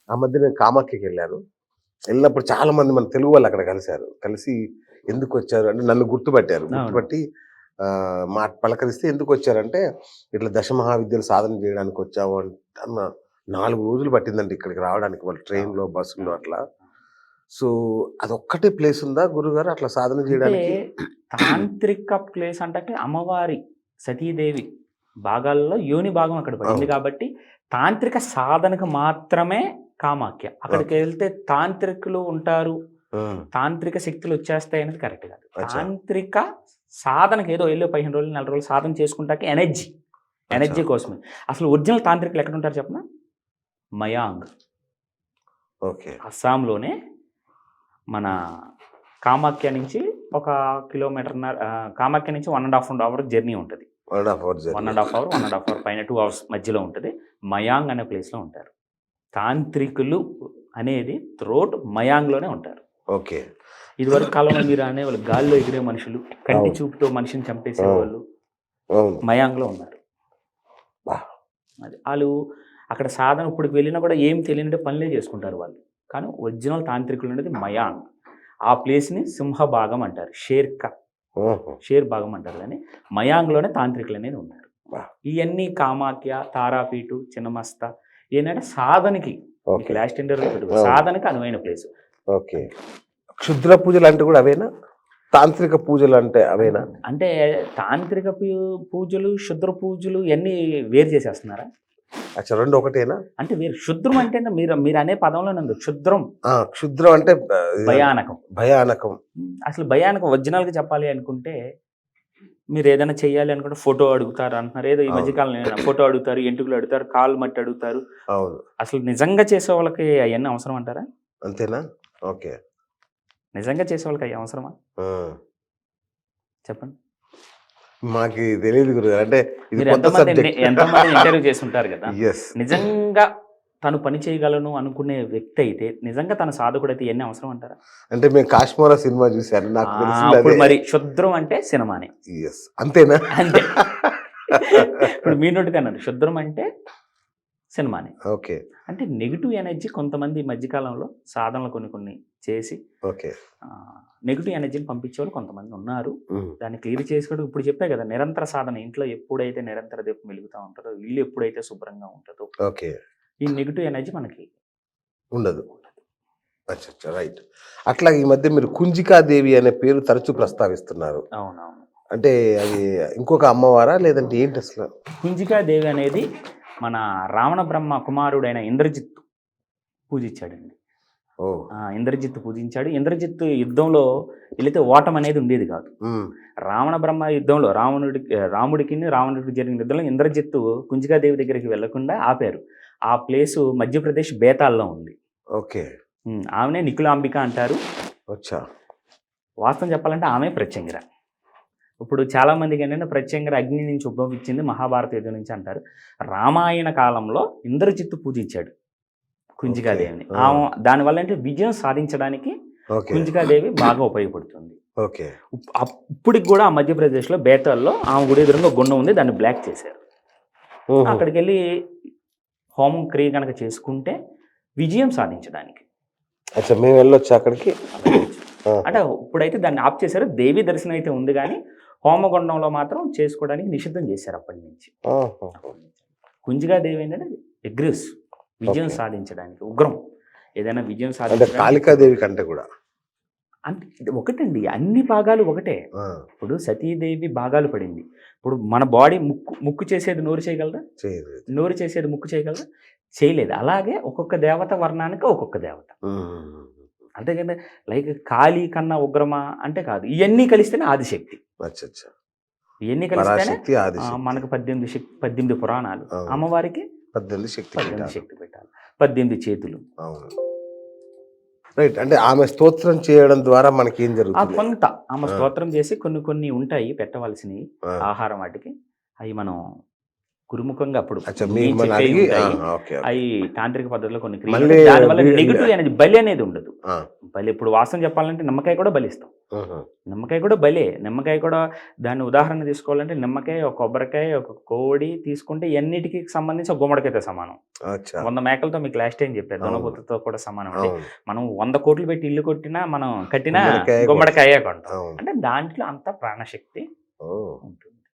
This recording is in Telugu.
ఆ మధ్య నేను కామాఖ్యకి వెళ్ళాను. వెళ్ళినప్పుడు చాలా మంది మన తెలుగు వాళ్ళు అక్కడ కలిసారు. కలిసి ఎందుకొచ్చారు అంటే నన్ను గుర్తుపట్టారు. అవును. గుర్తుపట్టి మా పలకరిస్తే ఎందుకొచ్చారంటే, "ఇట్లా దశమహావిద్యలు సాధన చేయడానికి వచ్చాము" అన్న 4 రోజులు పట్టిందండి ఇక్కడికి రావడానికి. వాళ్ళు ట్రైన్‌లో, బస్సులో అట్లా. సో, అదొక్కటే ప్లేస్ ఉందా గురుగారు అట్లా సాధన అంటే చేయడానికి? తాంత్రిక ప్లేస్ అంటే అమ్మవారి సతీదేవి భాగాల్లో యోని భాగం అక్కడ పడింది అవును. కాబట్టి తాంత్రిక సాధనకు మాత్రమే కామాఖ్య. అక్కడికి ఓకే. వెళ్తే తాంత్రికులు ఉంటారు, హ్మ్. తాంత్రిక శక్తులు వచ్చేస్తాయి అనేది కరెక్ట్ కాదు. అచ్చా! తాంత్రిక సాధనకి ఏదో ఎళ్ళో 15 రోజులు, 4 రోజులు సాధన చేసుకుంటాకి ఎనర్జీ, అచ్చా! ఎనర్జీ కోసమే. అసలు ఒరిజినల్ తాంత్రికులు ఎక్కడుంటారో చెప్పనా? మయాంగ్. ఓకే. అస్సాంలోనే మన కామాఖ్య నుంచి ఒక కిలోమీటర్‌న్నర కామాఖ్య నుంచి 1 ½ అవర్ జర్నీ ఉంటది. 1 ½ అవర్ 1 జర్నీ. 1 ½ అవర్ పైన 2 అవర్స్ మధ్యలో ఉంటది. మయాంగ్ అనే ప్లేస్‌లో ఉంటారు. తాంత్రికులు అనేది త్రోట్ మయాంగ్‌లోనే ఉంటారు. ఓకే. ఇదివరకు కాలంలో మీరు అనేవాళ్ళు గాల్లో ఎగిరే మనుషులు, కంటి అవును. చూపుతో మనిషిని అవును. చంపేసేవాళ్ళు అవును. మయాంగ్‌లో ఉన్నారు. అబ్బా! అది. ఆళ్ళు అక్కడ సాధన ఇప్పటికి వెళ్ళినా కూడా ఏం తెలియనట్టు పనులే చేసుకుంటారు వాళ్ళు. కానీ ఒరిజినల్ తాంత్రికులు అనేది మయాంగ్. ఆ ప్లేస్‌ని సింహభాగం అంటారు. ఓహో! షేర్ భాగం అంటారు గానీ, మయాంగ్‌లోనే తాంత్రికులు అనేది ఉన్నారు. అబ్బా! ఇయన్నీ కామాఖ్య, తారాపీఠు, చిన్నమస్త ఏంటంటే సాధనకి మీకు ఓకే. లాస్ట్ ఇంటర్వ్యూలో చెప్పాను. అవును. సాధనకి అనువైన ప్లేస్. ఓకే. క్షుద్ర పూజలంటే గూడా అవేనా? తాంత్రిక పూజలంటే అవేనా? అంటే తాంత్రిక పూజలు, శుద్ర పూజలు ఇయన్నీ వేరు చేసేస్తున్నారా? అచ్చా! 2 ఒకటేనా? అంటే వేరు. శుద్రం అంటే మీరనే పదంలోనే ఉంది. క్షుద్రం క్షుద్రం అంటే భయానకం. భయానకం. అసలు భయానకం ఒరిజినల్‌గా చెప్పాలి అనుకుంటే, మీరేదైనా చేయాలి అనుకుంటే ఫోటో అడుగుతారు అంటున్నారు. ఏదో ఈ మధ్య అవును. కాలంలో ఫోటో అడుగుతారు, ఎంటుకలు అడుగుతారు, కాళ్ళు మట్టి అడుగుతారు. అవును. అసలు నిజంగా చేసేవాళ్ళకి అయన్నీ అవసరం అంటారా? అంతేనా? ఓకే. నిజంగా చేసేవాళ్ళకి అయి అవసరమా? ఆ! చెప్పండి. మాకి తెలీదు గురుగారు. అంటే ఇది మీరు కొత్త సబ్జెక్ట్. ఎంతోమందిని ఇంటర్వ్యూ చేసుంటారు గదా! యెస్. నిజంగా తను పని చేయగలను అనుకునే వ్యక్తి అయితే, నిజంగా తను సాధకుడైతే ఇయన్నీ అవసరం అంటారా? అంటే మేము 'కాశ్మోరా' సినిమా చూసాను. నాకు తెలిసింది అప్పుడు అదే. మరి శుద్రం అంటే సినిమానే. యెస్. అంతేనా? అంతే. ఇప్పుడు మీ నోటితో అన్నారు. శుద్రం అంటే సినిమానే. ఓకే. అంటే నెగెటివ్ ఎనర్జీ కొంతమంది ఈ మధ్య కాలంలో సాధనలు కొన్ని చేసి ఓకే. నెగెటివ్ ఎనర్జీని పంపించేవాళ్ళు కొంతమంది ఉన్నారు. హ్మ్. దాన్ని క్లియర్ చేసుకోవడం ఇప్పుడు చెప్పా కదా! నిరంతర సాధన ఇంట్లో ఎప్పుడైతే నిరంతర దీపం వెలుగుతా ఉంటదో, ఇల్లు ఎప్పుడైతే శుభ్రంగా ఉంటదో, ఓకే. ఈ నెగెటివ్ ఎనర్జీ మనకి ఉండదు. అచ్చచ్చ! రైట్. అట్లా ఈ మధ్య మీరు కుంజికాదేవి అనే పేరు తరచూ ప్రస్తావిస్తున్నారు. అవునవును. అంటే అది ఇంకొక అమ్మవారా? లేదంటే ఏంటసలు? కుంజికాదేవి అనేది మన రావణ బ్రహ్మ కుమారుడైన ఇంద్రజిత్తు పూజించాడండి. ఓహ్! ఇంద్రజిత్తు పూజించాడు. ఇంద్రజిత్తు యుద్ధంలో ఎళితే ఓటమనేది ఉండేది కాదు. హ్మ్. రావణ బ్రహ్మ యుద్ధంలో రాముడికిని రావణుడికి జరిగిన యుద్ధంలో ఇంద్రజిత్తు కుంజికాదేవి దగ్గరికి వెళ్లకుండా ఆపారు. ఆ ప్లేసు మధ్యప్రదేశ్ బేతాల్‌లో ఉంది. ఓకే. ఆమెనే నికులాంబిక అంటారు. అచ్చా! వాస్తవం చెప్పాలంటే ఆమె ప్రత్యంగిర. ఇప్పుడు చాలామందికి ఏంటంటే ప్రత్యంగిర అగ్ని నుంచి ఉద్భవించింది మహాభారత యుద్ధం నుంచి అంటారు. రామాయణ కాలంలో ఇంద్రజిత్తు పూజించాడు కుంజికాదేవిని. ఆ! దానివల్ల అంటే విజయం సాధించడానికి ఓకే. కుంజికాదేవి బాగా ఉపయోగపడుతుంది. ఓకే. ఇప్పటికి కూడా ఆ మధ్యప్రదేశ్‌లో బేతాల్లో ఆమె గుడి ఎదురుంగా గుండం ఉంది. దాన్ని బ్లాక్ చేశారు. హుహు. అక్కడికెళ్ళి హోమం క్రియ గనక చేసుకుంటే విజయం సాధించడానికి. అచ్చా! మేము వెళ్ళొచ్చా అక్కడికి? ఆహా! అంటే ఇప్పుడైతే దాన్ని ఆఫ్ చేశారు. దేవి దర్శనం అయితే ఉంది గానీ, హోమగుండంలో మాత్రం చేసుకోవడానికి నిషిద్ధం చేశారు అప్పటి నుంచి. ఆహాహా! కుంజికాదేవి ఏంటంటే అగ్రెసివ్ విజయం ఓకే. సాధించడానికి ఉగ్రం. ఏదైనా విజయం అంటే సాధించడానికి కాళికాదేవి కంటే కూడా. అంటే ఇది ఒకటండి. అన్ని భాగాలు ఒకటే. ఆ! ఇప్పుడు సతీదేవి భాగాలు పడింది. ఇప్పుడు మన బాడీ ముక్కు చేసేది నోరు చేయగలదా? చేయదు. నోరు చేసేది ముక్కు చేయగలదా? చేయలేదు. అలాగే ఒక్కొక్క దేవత వర్ణానికి ఒక్కొక్క దేవత. హ్మ్. అంతే కదా! లైక్ కాళీ కన్నా ఉగ్రమా అంటే కాదు. ఇయన్నీ కలిస్తేనే ఆదిశక్తి. అచ్చచ్చా! ఇయన్నీ కలిస్తేనే పరాశక్తి, ఆదిశక్తి. మనకు 18 పురాణాలు. అవును. అమ్మవారికి 18 శక్తి 18 పీఠాలు. శక్తి పీఠాలు. 18 చేతులు. అవును. రైట్. అంటే ఆమె స్తోత్రం చేయడం ద్వారా మనకేం జరుగుతుంది? కొంత ఆమె ఆ! స్తోత్రం చేసి కొన్ని ఉంటాయి పెట్టవలసినవి ఆ! ఆహారం వాటికి. అయి మనం గురుముఖంగా అప్పుడు అచ్చా! నేను మిమ్మల్ని చెప్పేవి అడిగి ఉంటాయి. ఓకే. ఓకే. అయి తాంత్రిక పద్ధతిలో కొన్ని క్రియలు మళ్ళీ దానివల్ల నెగెటివ్ అనేది బలి అనేది ఉండదు. ఆ! బలి ఇప్పుడు వాస్తవం చెప్పాలంటే నిమ్మకాయ కూడా బలిస్తాం. ఆహా. నిమ్మకాయ కూడా బలే. నిమ్మకాయ కూడా దాన్ని ఉదాహరణ తీసుకోవాలంటే నిమ్మకాయ, ఒక కొబ్బరికాయ, ఒక కోడి తీసుకుంటే ఇయన్నిటికి సంబంధించి ఒక గుమ్మడికాయతో సమానం. అచ్చా. 100 మేకలతో మీకు లాస్ట్ టైం చెప్పాను. అవును. దున్నపోతుతో కూడా సమానం అండి. అవును. మనం 100 కోట్లు పెట్టి ఇల్లు కొట్టినా, మనం కట్టినా గుమ్మడికాయ గుమ్మడికాయే కొంటాం. అవును. అంటే దాంట్లో అంత ప్రాణశక్తి ఓ. ఉంటుంది.